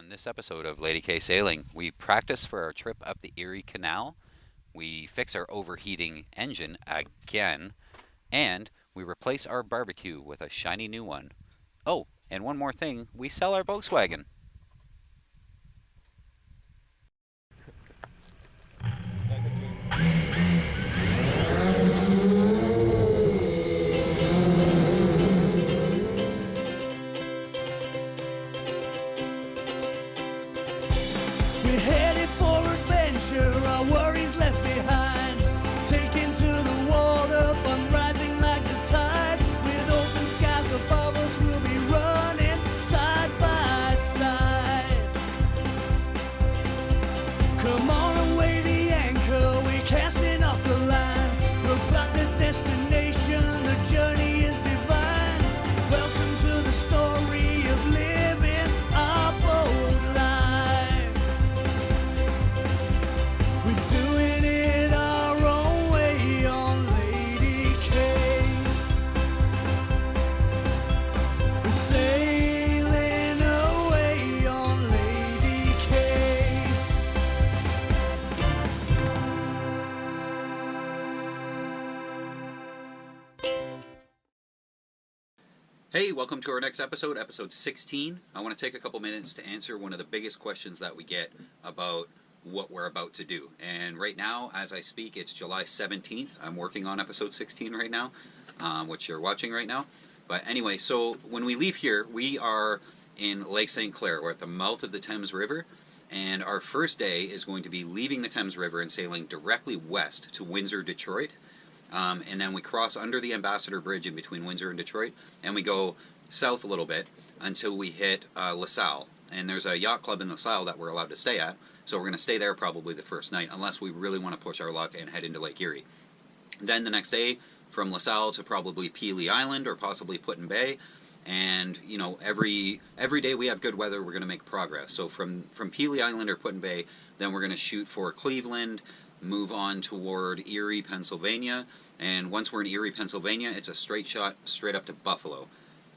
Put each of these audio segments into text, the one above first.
this episode of Lady K Sailing, we practice for our trip up the Erie Canal, we fix our overheating engine again, and we replace our barbecue with a shiny new one. Oh, and one more thing, we sell our Volkswagen. We're headed for adventure, our worries left behind. Taken to the water, fun rising like the tide. With open skies above us, we'll be running side by side. Come on, away the anchor, we're casting off the line. We're about the destination, the journey is divine. Welcome to the story of living our bold life. We're doing it our own way on Lady K. We're sailing away on Lady K. Hey, welcome to our next episode, episode 16. I want to take a couple minutes to answer one of the biggest questions that we get about what we're about to do. And right now, as I speak, it's July 17th. I'm working on episode 16 right now, which you're watching right now. But anyway, so when we leave here, we are in Lake St. Clair. We're at the mouth of the Thames River. And our first day is going to be leaving the Thames River and sailing directly west to Windsor, Detroit. And then we cross under the Ambassador Bridge in between Windsor and Detroit, and we go south a little bit until we hit LaSalle. And there's a yacht club in LaSalle that we're allowed to stay at, so we're going to stay there probably the first night, unless we really want to push our luck and head into Lake Erie. Then the next day, from LaSalle to probably Pelee Island or possibly Put in Bay. And, you know, every day we have good weather, we're going to make progress. So from Pelee Island or Put in Bay, then we're going to shoot for Cleveland, move on toward Erie, Pennsylvania, and once we're in Erie, Pennsylvania, it's a straight shot straight up to Buffalo.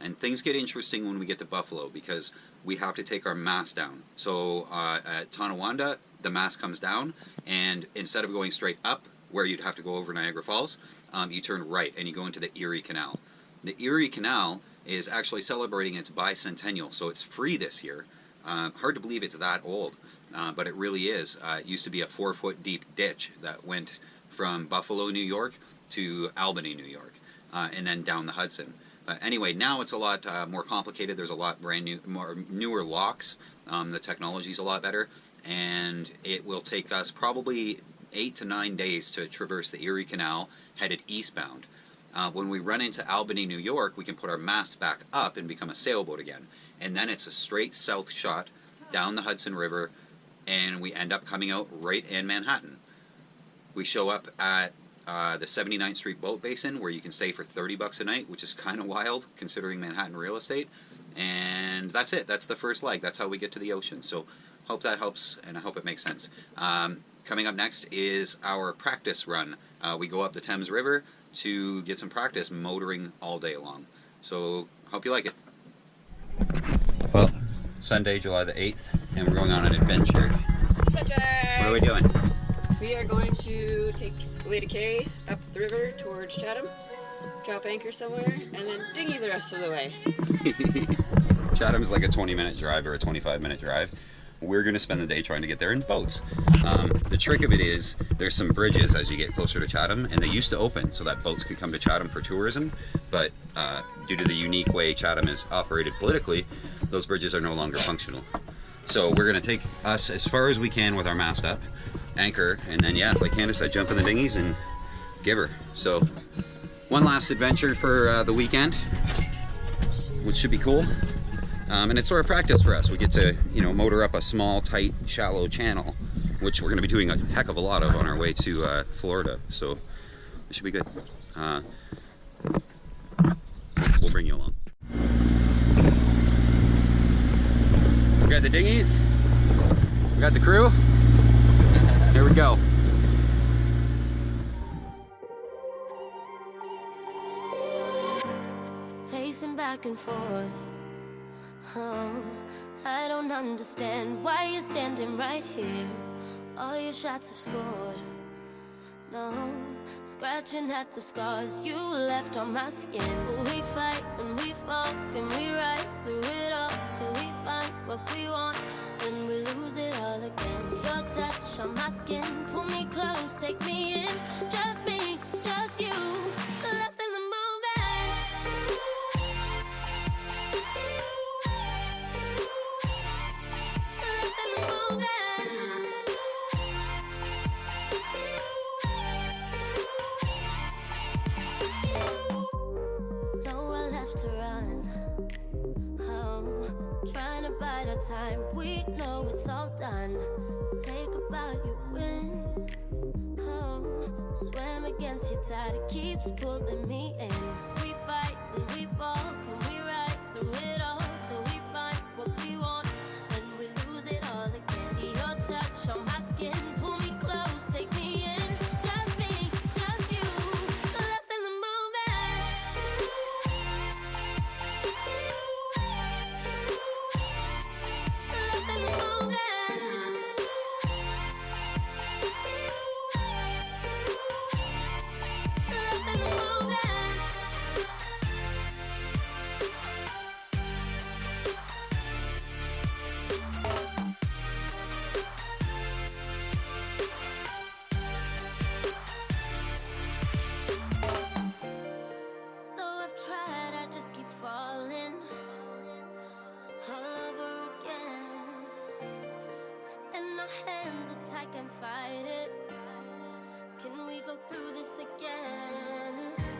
And things get interesting when we get to Buffalo because we have to take our mast down. So at Tonawanda, the mast comes down, and instead of going straight up, where you'd have to go over Niagara Falls, you turn right and you go into the Erie Canal. The Erie Canal is actually celebrating its bicentennial, so it's free this year. Hard to believe it's that old. But it really is. It used to be a 4-foot deep ditch that went from Buffalo, New York to Albany, New York, and then down the Hudson. But anyway, now it's a lot more complicated. There's a lot newer locks. The technology's a lot better, and it will take us probably 8 to 9 days to traverse the Erie Canal headed eastbound. When we run into Albany, New York, we can put our mast back up and become a sailboat again. And then it's a straight south shot down the Hudson River, and we end up coming out right in Manhattan. We show up at the 79th Street Boat Basin, where you can stay for $30 a night, which is kind of wild considering Manhattan real estate. And that's it. That's the first leg. That's how we get to the ocean. So hope that helps, and I hope it makes sense. Coming up next is our practice run. We go up the Thames River to get some practice motoring all day long. So hope you like it. Well, Sunday, July the 8th, and we're going on an adventure. What are we doing? We are going to take Lady K up the river towards Chatham, drop anchor somewhere, and then dinghy the rest of the way. Chatham's like a 20-minute drive or a 25-minute drive. We're going to spend the day trying to get there in boats. The trick of it is there's some bridges as you get closer to Chatham, and they used to open so that boats could come to Chatham for tourism, but due to the unique way Chatham is operated politically, those bridges are no longer functional. So we're going to take us as far as we can with our mast up, anchor, and then, yeah, like Candace said, jump in the dinghies and give her. So one last adventure for the weekend, which should be cool. And it's sort of practice for us. We get to, you know, motor up a small, tight, shallow channel, which we're going to be doing a heck of a lot of on our way to Florida. So it should be good. We'll bring you along. We got the dinghies. We got the crew. Here we go. Pacing back and forth, oh, I don't understand why you're standing right here. All your shots have scored. No, scratching at the scars you left on my skin. But we fight and we fall and we rise through it all till we find what we want. Then we lose it all again. Your touch on my skin, pull me close, take me in. Just me, just you, lost in the moment. Lost in the moment. Nowhere left to run. Oh, trying to bide our time. We know it's all done. Take a bow, you win. Oh, swam against your tide. It keeps pulling me in. We fight and we fall. Can we rise through it all till we find what we want? Then we lose it all again. Your touch on my skin, pull me close, take me in. Just me, just you, lost in the moment. Lost in the moment. Lost in the moment. Though I've tried, I just keep falling all over again. And our hands are tight, can fight it. Can we go through this again?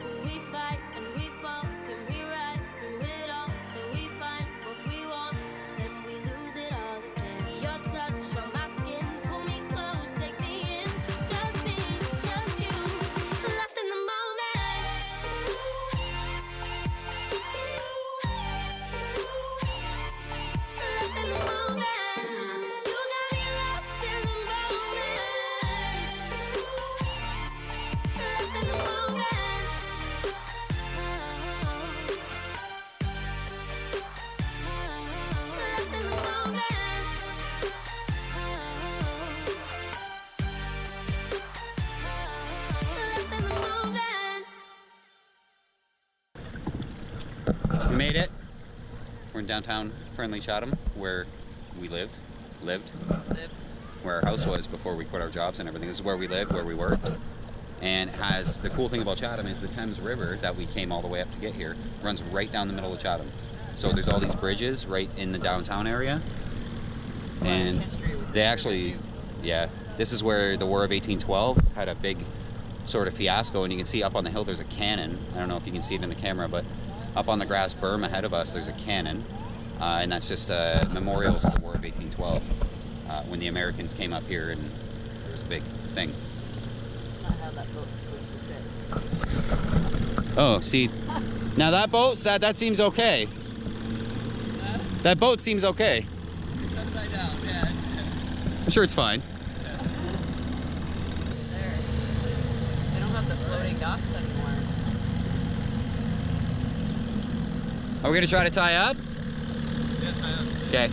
Will we fight and we fall? Can we rise through it all till we find what we want? Then we lose it all again. Your touch on my skin, pull me close, take me in. Just me, just you, lost in the moment. Lost in the moment. You got me lost in the moment. Lost in the moment. Lost in the moment. Lost in the moment. We made it. We're in downtown friendly Chatham, where we lived, where our house was before we quit our jobs and everything. This is where we lived, where we worked. And has the cool thing about Chatham is the Thames River that we came all the way up to get here runs right down the middle of Chatham. So there's all these bridges right in the downtown area. And they actually, yeah, this is where the War of 1812 had a big sort of fiasco, and you can see up on the hill there's a cannon. I don't know if you can see it in the camera, but up on the grass berm ahead of us there's a cannon, and that's just a memorial to the War of 1812, when the Americans came up here and there was a big thing. Not how that boat's supposed to sit. Oh, see, now that boat, that seems okay. That boat seems okay. It's upside down, yeah. I'm sure it's fine. There. They don't have the floating docks anymore. Are we gonna try to tie up? Yes, I am. Okay.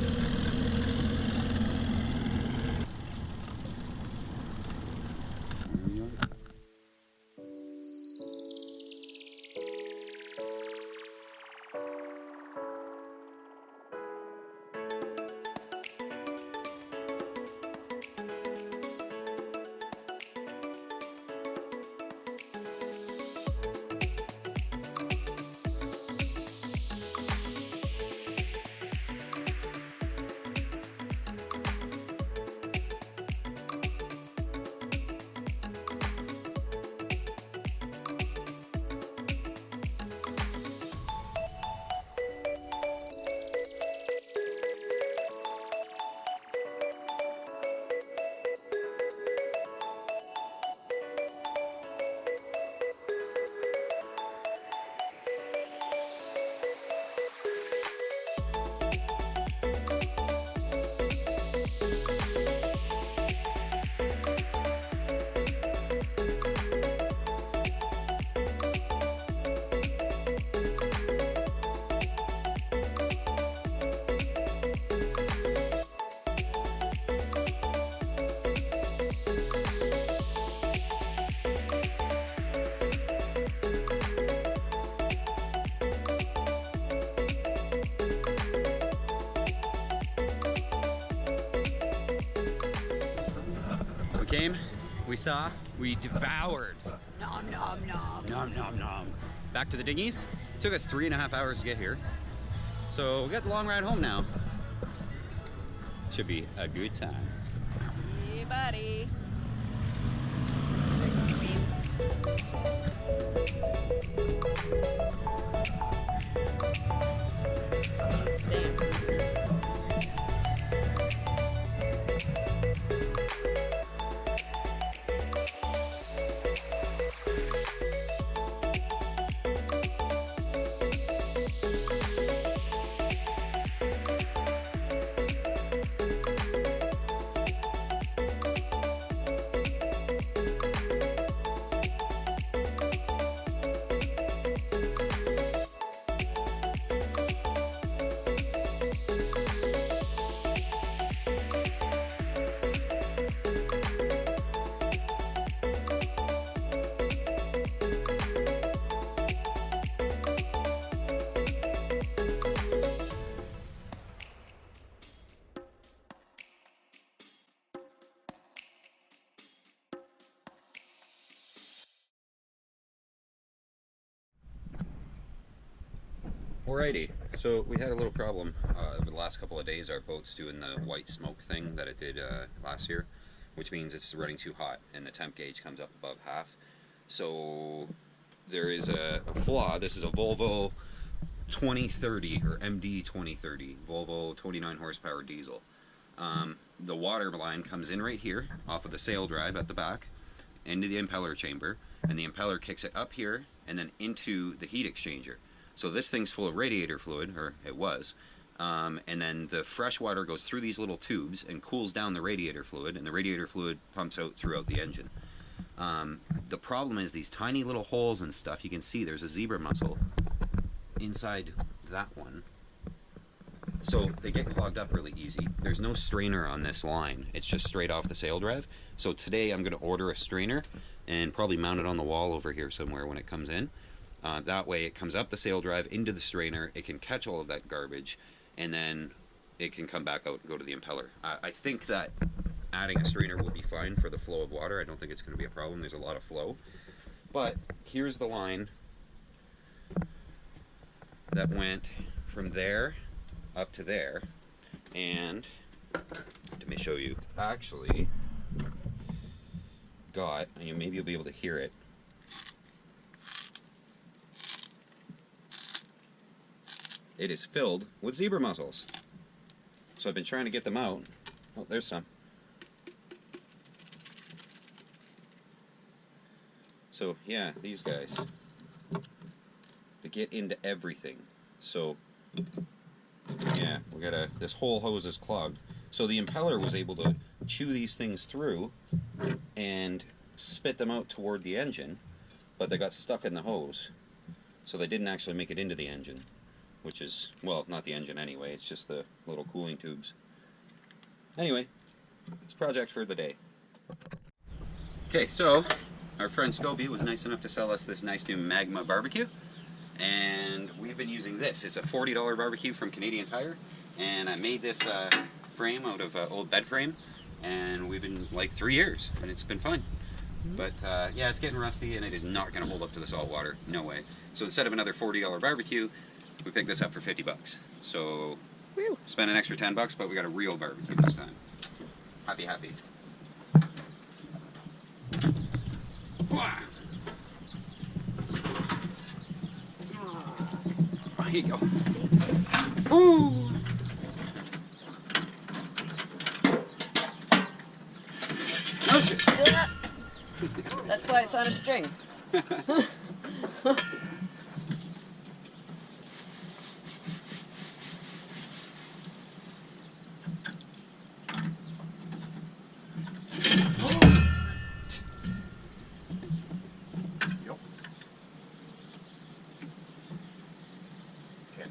came, we saw, we devoured. Nom nom nom. Nom nom nom. Back to the dinghies. Took us 3.5 hours to get here. So we got the long ride home now. Should be a good time. Hey, buddy. Alrighty, so we had a little problem over the last couple of days. Our boat's doing the white smoke thing that it did last year, which means it's running too hot and the temp gauge comes up above half. So there is a flaw. This is a Volvo 2030 or MD 2030, Volvo 29 horsepower diesel. The water line comes in right here off of the sail drive at the back into the impeller chamber, and the impeller kicks it up here and then into the heat exchanger. So this thing's full of radiator fluid, or it was, and then the fresh water goes through these little tubes and cools down the radiator fluid, and the radiator fluid pumps out throughout the engine. The problem is these tiny little holes and stuff. You can see there's a zebra mussel inside that one. So they get clogged up really easy. There's no strainer on this line. It's just straight off the sail drive. So today I'm going to order a strainer and probably mount it on the wall over here somewhere when it comes in. That way it comes up the sail drive into the strainer, it can catch all of that garbage, and then it can come back out and go to the impeller. I think that adding a strainer will be fine for the flow of water. I don't think it's going to be a problem. There's a lot of flow. But here's the line that went from there up to there, and let me show you. Actually got, and maybe you'll be able to hear it, it is filled with zebra mussels. So I've been trying to get them out. Oh, there's some. So yeah, these guys, they get into everything. So yeah, we got this whole hose is clogged. So the impeller was able to chew these things through and spit them out toward the engine, but they got stuck in the hose. So they didn't actually make it into the engine. Which is, well, not the engine anyway, it's just the little cooling tubes. Anyway, it's a project for the day. Okay, so our friend Scobie was nice enough to sell us this nice new Magma barbecue, and we've been using this. It's a $40 barbecue from Canadian Tire, and I made this frame out of old bed frame, and we've been like 3 years, and it's been fun. But yeah, it's getting rusty, and it is not going to hold up to the salt water, no way. So instead of another $40 barbecue, we picked this up for 50 bucks. So, whew, spent an extra 10 bucks, but we got a real barbecue this time. Happy, happy. Here you go. Ooh! No shit. That's why it's on a string.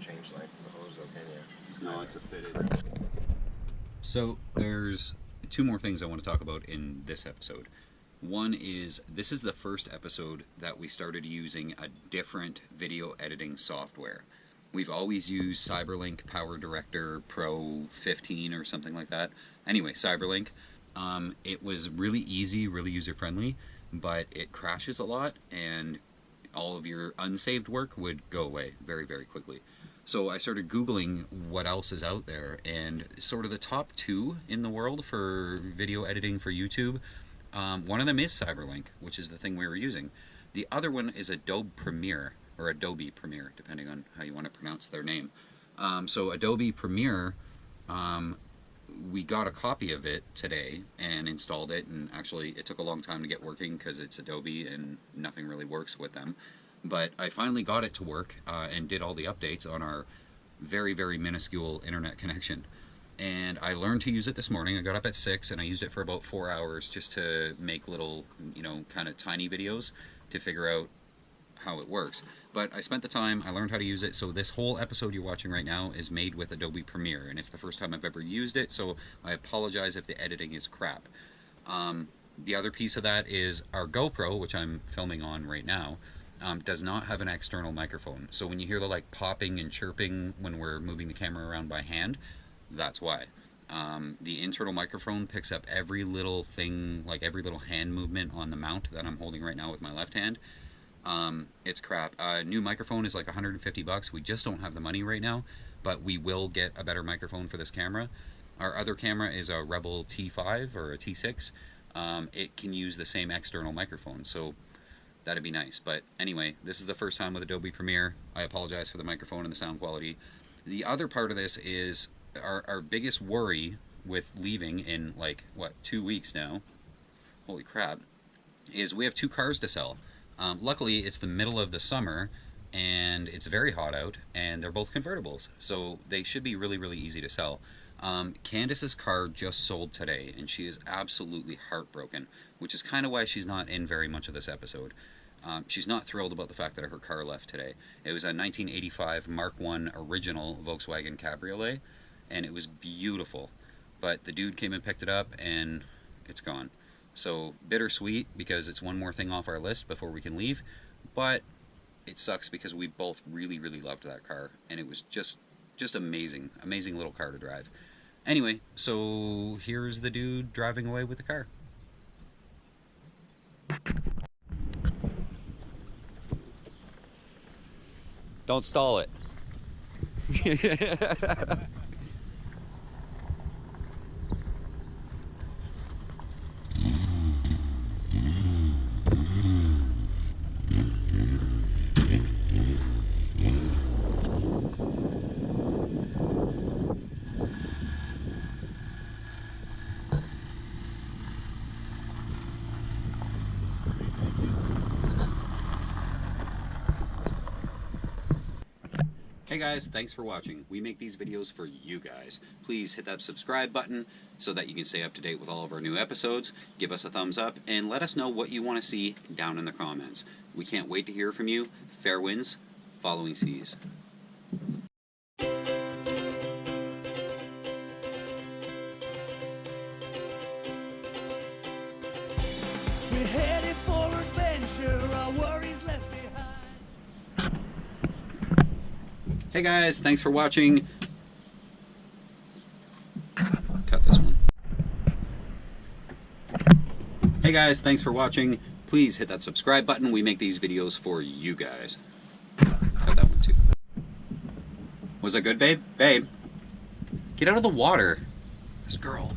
Change length of the hose though, can you? No, it's a fitted. So there's two more things I want to talk about in this episode. One is, this is the first episode that we started using a different video editing software. We've always used Cyberlink Power Director Pro 15 or something like that. Anyway, Cyberlink. It was really easy, really user-friendly, but it crashes a lot, and all of your unsaved work would go away very, very quickly. So I started Googling what else is out there, and sort of the top 2 in the world for video editing for YouTube, one of them is Cyberlink, which is the thing we were using. The other one is Adobe Premiere, or Adobe Premiere, depending on how you want to pronounce their name. So Adobe Premiere, we got a copy of it today and installed it, and actually it took a long time to get working because it's Adobe and nothing really works with them. But I finally got it to work and did all the updates on our very, very minuscule internet connection. And I learned to use it this morning. I got up at 6 and I used it for about 4 hours just to make little, kind of tiny videos to figure out how it works. But I spent the time, I learned how to use it, so this whole episode you're watching right now is made with Adobe Premiere, and it's the first time I've ever used it, so I apologize if the editing is crap. The other piece of that is our GoPro, which I'm filming on right now, does not have an external microphone. So when you hear the popping and chirping when we're moving the camera around by hand, that's why. The internal microphone picks up every little thing, like every little hand movement on the mount that I'm holding right now with my left hand. It's crap. New microphone is like $150. We just don't have the money right now, but we will get a better microphone for this camera. Our other camera is a Rebel T5 or a T6. It can use the same external microphone, so that'd be nice. But anyway, this is the first time with Adobe Premiere. I apologize for the microphone and the sound quality. The other part of this is our biggest worry with leaving in 2 weeks now, holy crap, is we have 2 cars to sell. Luckily it's the middle of the summer and it's very hot out, and they're both convertibles, so they should be really, really easy to sell. Candace's car just sold today and she is absolutely heartbroken, which is kind of why she's not in very much of this episode. She's not thrilled about the fact that her car left today. It was a 1985 Mark I original Volkswagen Cabriolet, and it was beautiful, but the dude came and picked it up and it's gone. So bittersweet, because it's one more thing off our list before we can leave, but it sucks because we both really, really loved that car, and it was just amazing little car to drive. Anyway, so here's the dude driving away with the car. Don't stall it. Hey guys, thanks for watching. We make these videos for you guys. Please hit that subscribe button so that you can stay up to date with all of our new episodes. Give us a thumbs up and let us know what you want to see down in the comments. We can't wait to hear from you. Fair winds, following seas. We're headed for adventure, our worries left behind. Hey guys, thanks for watching. Cut this one. Hey guys, thanks for watching. Please hit that subscribe button. We make these videos for you guys. Cut that one too. Was that good, babe? Babe, get out of the water. This girl.